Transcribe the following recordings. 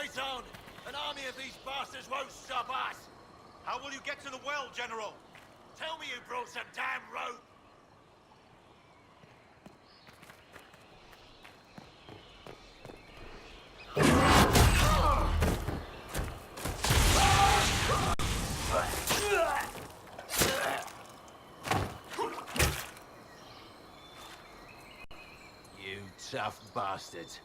Fight on! An army of these bastards won't stop us! How will you get to the well, General? Tell me you brought some damn rope! You tough bastards.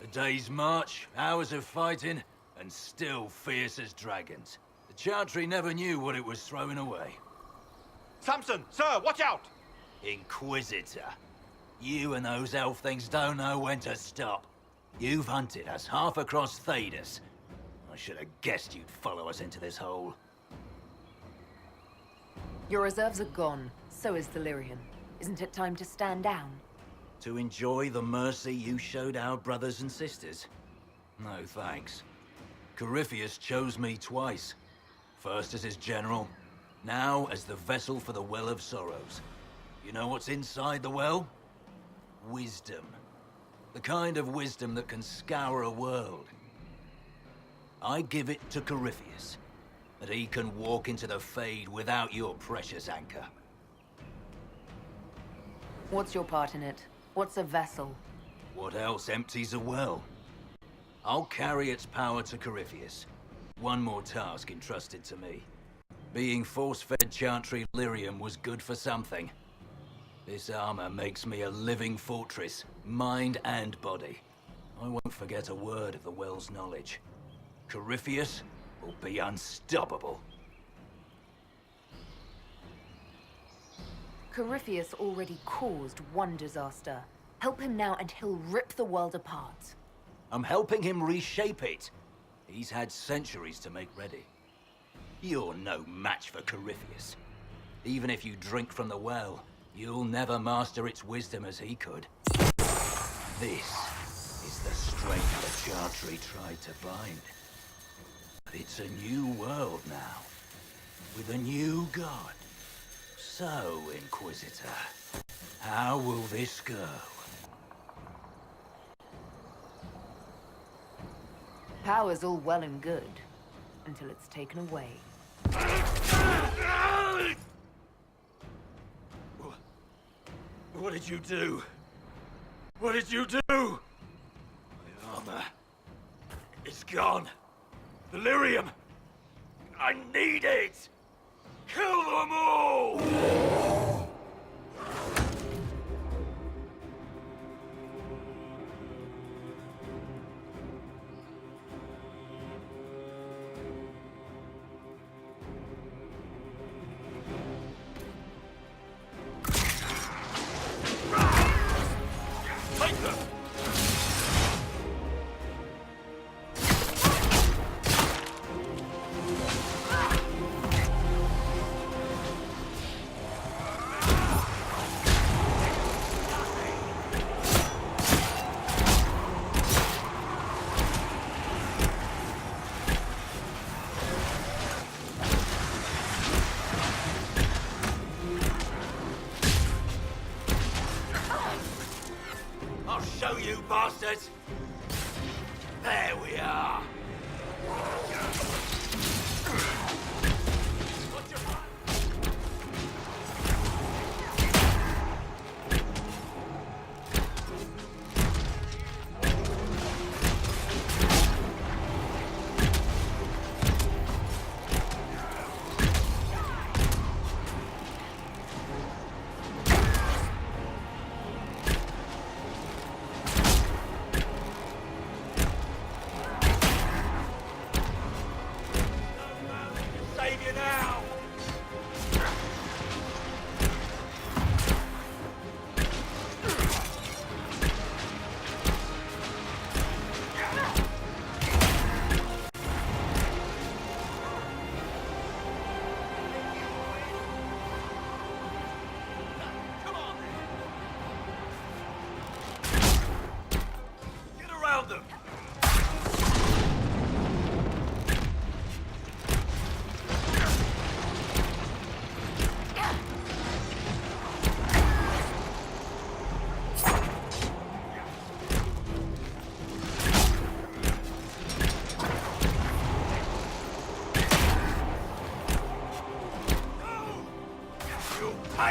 A day's march, hours of fighting, and still fierce as dragons. The Chantry never knew what it was throwing away. Samson, sir, watch out! Inquisitor. You and those elf things don't know when to stop. You've hunted us half across Thedas. I should have guessed you'd follow us into this hole. Your reserves are gone. So is Valyrian. Isn't it time to stand down? To enjoy the mercy you showed our brothers and sisters? No thanks. Corypheus chose me twice. First as his general, now as the vessel for the Well of Sorrows. You know what's inside the well? Wisdom. The kind of wisdom that can scour a world. I give it to Corypheus, that he can walk into the Fade without your precious anchor. What's your part in it? What's a vessel? What else empties a well? I'll carry its power to Corypheus. One more task entrusted to me. Being force-fed Chantry lyrium was good for something. This armor makes me a living fortress, mind and body. I won't forget a word of the well's knowledge. Corypheus will be unstoppable. Corypheus already caused one disaster. Help him now and he'll rip the world apart. I'm helping him reshape it. He's had centuries to make ready. You're no match for Corypheus. Even if you drink from the well, you'll never master its wisdom as he could. This is the strength the Chantry tried to bind. But it's a new world now, with a new god. So, Inquisitor, how will this go? Power's all well and good, until it's taken away. What did you do? What did you do? My armor. It's gone. Delirium. I need it. Kill them all! Take them! I'll show you, bastards! There we are! Watch your fire! Save you now! Come on! Get around them!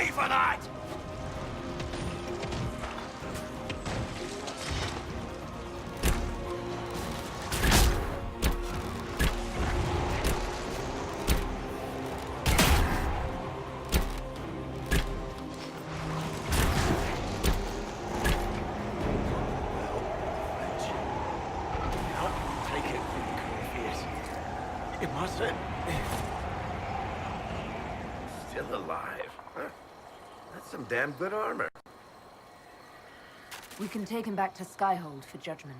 pay for that! Still alive, huh? That's some damn good armor. We can take him back to Skyhold for judgment.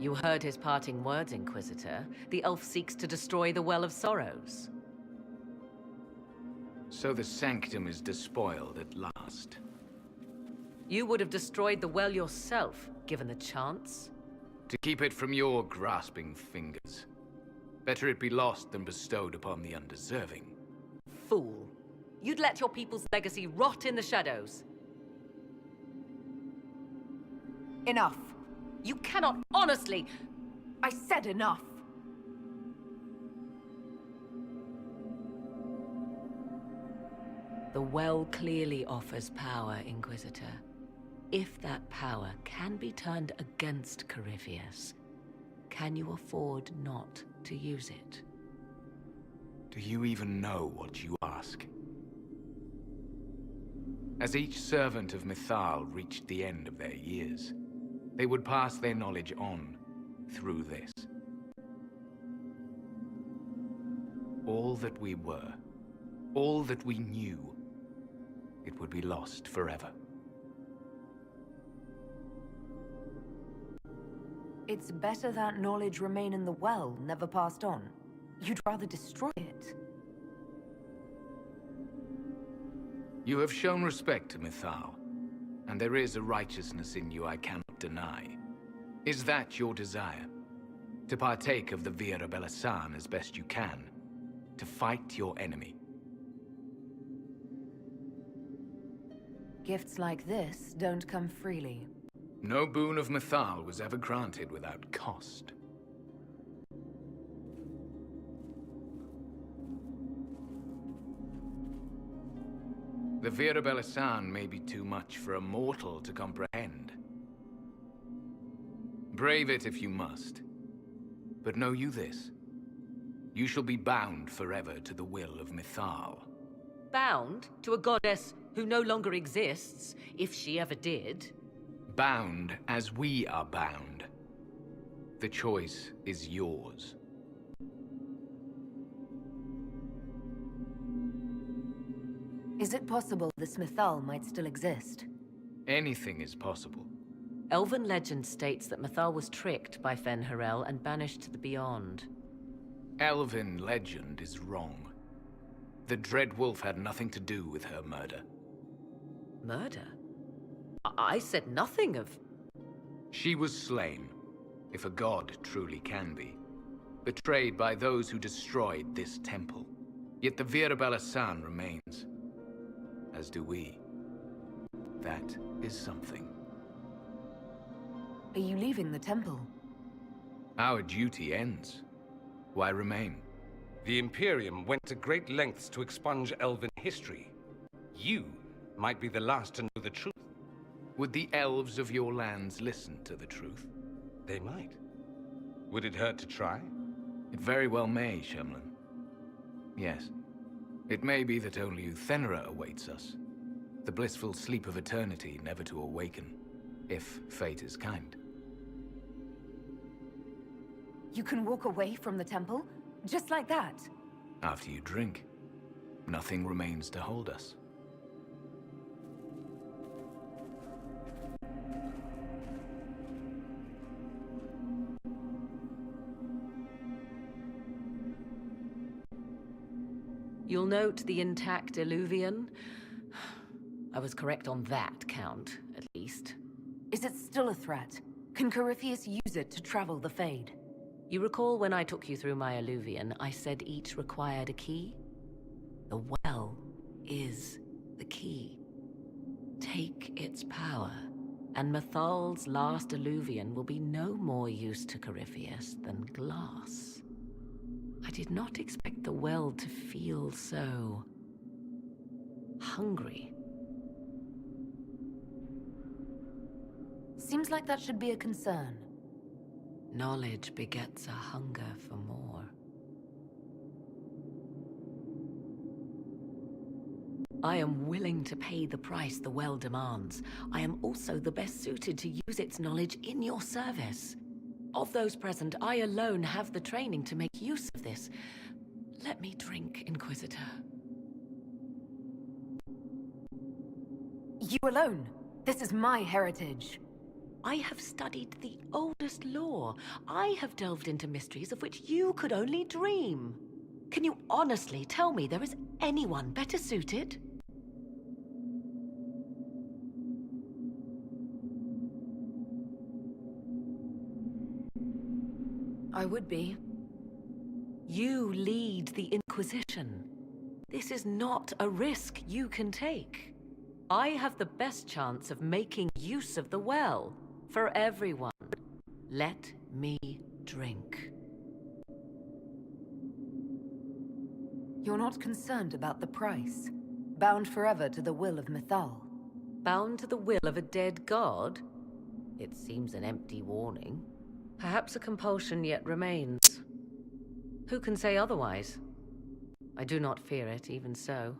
You heard his parting words, Inquisitor. The elf seeks to destroy the Well of Sorrows. So the Sanctum is despoiled at last. You would have destroyed the well yourself, given the chance. To keep it from your grasping fingers. Better it be lost than bestowed upon the undeserving. Fool. You'd let your people's legacy rot in the shadows. Enough. You cannot honestly... I said enough. The well clearly offers power, Inquisitor. If that power can be turned against Corypheus, can you afford not to use it? Do you even know what you ask? As each servant of Mythal reached the end of their years, they would pass their knowledge on through this. All that we were, all that we knew, it would be lost forever. It's better that knowledge remain in the well, never passed on. You'd rather destroy it. You have shown respect to Mythal, and there is a righteousness in you I cannot deny. Is that your desire? To partake of the Via Belisan as best you can? To fight your enemy? Gifts like this don't come freely. No boon of Mythal was ever granted without cost. The Via Belisan may be too much for a mortal to comprehend. Brave it if you must. But know you this. You shall be bound forever to the will of Mythal. Bound to a goddess who no longer exists, if she ever did. Bound as we are bound. The choice is yours. Is it possible this Mythal might still exist? Anything is possible. Elven legend states that Mythal was tricked by Feniradel and banished to the Beyond. Elven legend is wrong. The Dread Wolf had nothing to do with her murder. Murder? I said nothing of... She was slain, if a god truly can be. Betrayed by those who destroyed this temple. Yet the Via Belisan remains. As do we. That is something. Are you leaving the temple? Our duty ends. Why remain? The Imperium went to great lengths to expunge Elven history. You might be the last to know the truth. Would the elves of your lands listen to the truth? They might. Would it hurt to try? It very well may, Shemlin. Yes. It may be that only Uthenera awaits us. The blissful sleep of eternity, never to awaken, if fate is kind. You can walk away from the temple? Just like that? After you drink, nothing remains to hold us. You'll note the intact Illuvian. I was correct on that count, at least. Is it still a threat? Can Corypheus use it to travel the Fade? You recall when I took you through my alluvion, I said each required a key? The well is the key. Take its power, and Mathal's last alluvion will be no more use to Corypheus than glass. I did not expect the well to feel so hungry. Seems like that should be a concern. Knowledge begets a hunger for more. I am willing to pay the price the well demands. I am also the best suited to use its knowledge in your service. Of those present, I alone have the training to make use of this. Let me drink, Inquisitor. You alone? This is my heritage. I have studied the oldest lore. I have delved into mysteries of which you could only dream. Can you honestly tell me there is anyone better suited? I would be. You lead the Inquisition. This is not a risk you can take. I have the best chance of making use of the well. For everyone, let me drink. You're not concerned about the price? Bound forever to the will of Mythal? Bound to the will of a dead god? It seems an empty warning. Perhaps a compulsion yet remains. Who can say otherwise? I do not fear it, even so.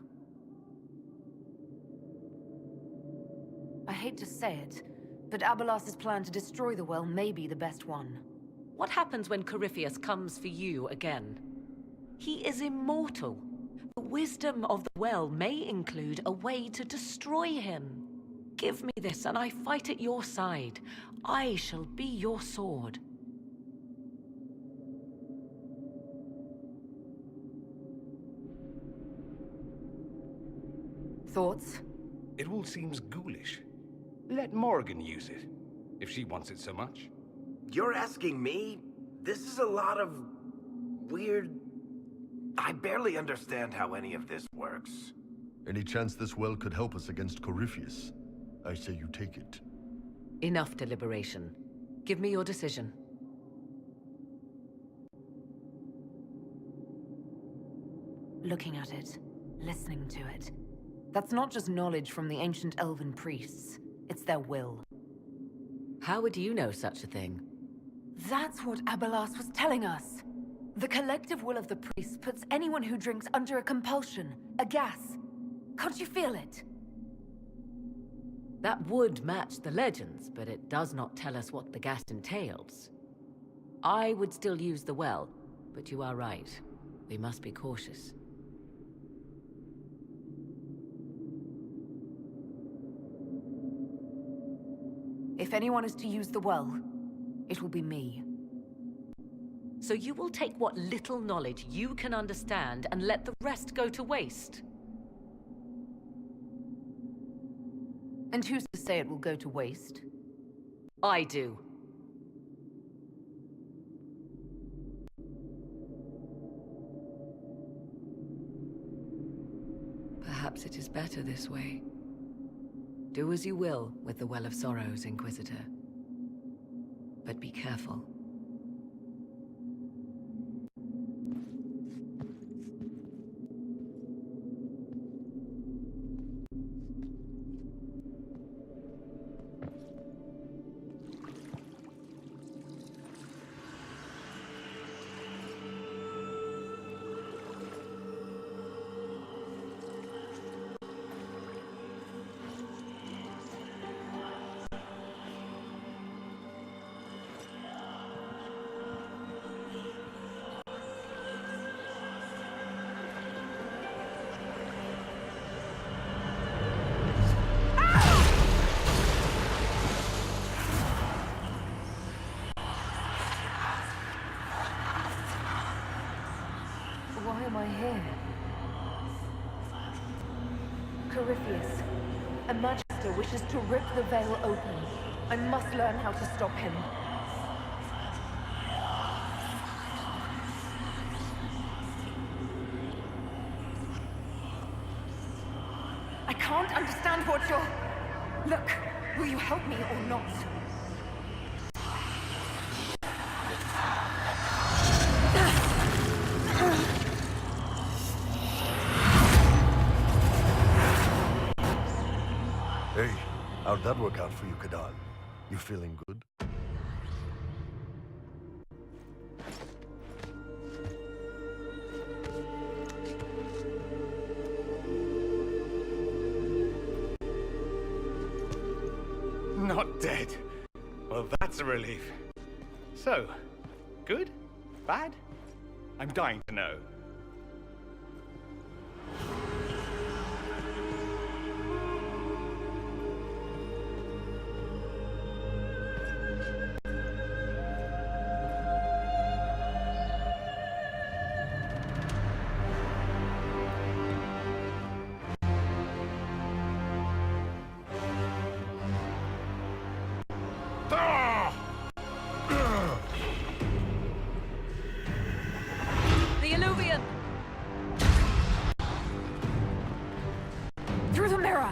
I hate to say it, but Abelas's plan to destroy the well may be the best one. What happens when Corypheus comes for you again? He is immortal. The wisdom of the well may include a way to destroy him. Give me this, and I fight at your side. I shall be your sword. Thoughts? It all seems ghoulish. Let Morrigan use it, if she wants it so much. You're asking me? This is a lot of weird... I barely understand how any of this works. Any chance this well could help us against Corypheus? I say you take it. Enough deliberation. Give me your decision. Looking at it, listening to it. That's not just knowledge from the ancient elven priests. It's their will. How would you know such a thing? That's what Abelas was telling us. The collective will of the priests puts anyone who drinks under a compulsion, a gas. Can't you feel it? That would match the legends, but it does not tell us what the gas entails. I would still use the well, but you are right. We must be cautious. If anyone is to use the well, it will be me. So you will take what little knowledge you can understand and let the rest go to waste? And who's to say it will go to waste? I do. Perhaps it is better this way. Do as you will with the Well of Sorrows, Inquisitor. But be careful. Why am I here? Corypheus, a magister wishes to rip the veil open. I must learn how to stop him. understand what you're... Look, will you help me or not? Hey, how'd that work out for you, Kadal? You feeling good? Not dead. Well, that's a relief. So, good? Bad? I'm dying to know. The Illuvian! Through the mirror!